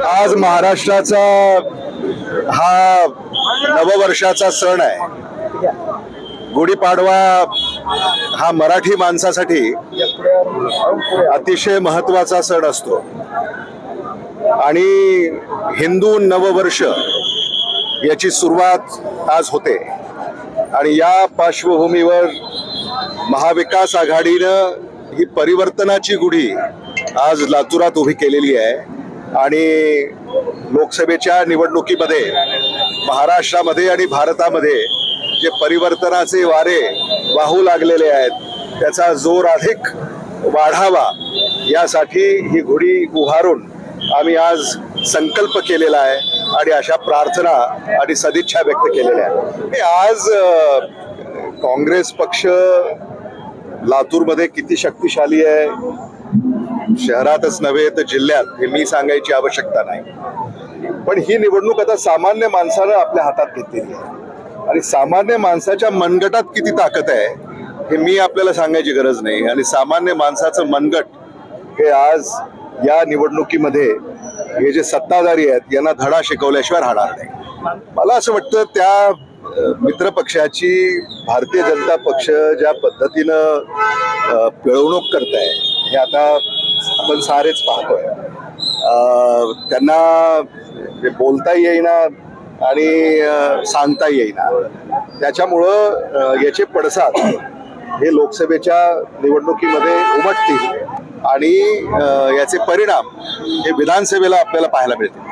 आज महाराष्ट्राचा हा नववर्षाचा सण आहे। गुढीपाडवा हा मराठी माणसासाठी अतिशय महत्त्वाचा सण असतो आणि हिंदू नववर्ष याची सुरुवात आज होते आणि या पार्श्वभूमीवर महाविकास आघाडीनं ही परिवर्तनाची गुढी आज लातूरात उभी केलेली आहे आणि लोकसभेच्या निवडणुकीमध्ये महाराष्ट्रामध्ये आणि भारतामध्ये जे परिवर्तनाचे वारे वाहू लागलेले आहेत त्याचा जोर अधिक वाढावा यासाठी ही गुढी उभारून आम्ही आज संकल्प केलेला आहे आणि अशा प्रार्थना आणि सदिच्छा व्यक्त केलेल्या आहेत। आज काँग्रेस पक्ष लातूरमध्ये किती शक्तिशाली आहे शहरातच नव्हे तर जिल्ह्यात हे मी सांगायची आवश्यकता नाही, पण ही निवडणूक आता सामान्य माणसानं आपल्या हातात घेतलेली आहे आणि सामान्य माणसाच्या मनगटात किती ताकद आहे हे मी आपल्याला सांगायची गरज नाही आणि सामान्य माणसाचं मनगट हे आज या निवडणुकीमध्ये हे जे सत्ताधारी आहेत यांना धडा शिकवल्याशिवाय राहणार नाही। मला असं वाटतं त्या मित्र पक्षाची भारतीय जनता पक्ष ज्या पद्धतीनं पिळवणूक करताय हे आता आपण सारेच पाहतोय। त्यांना बोलता येईना आणि सांगता येईना, त्याच्यामुळं याचे पडसाद हे लोकसभेच्या निवडणुकीमध्ये उमटतील आणि याचे परिणाम हे विधानसभेला आपल्याला पाहायला मिळतील।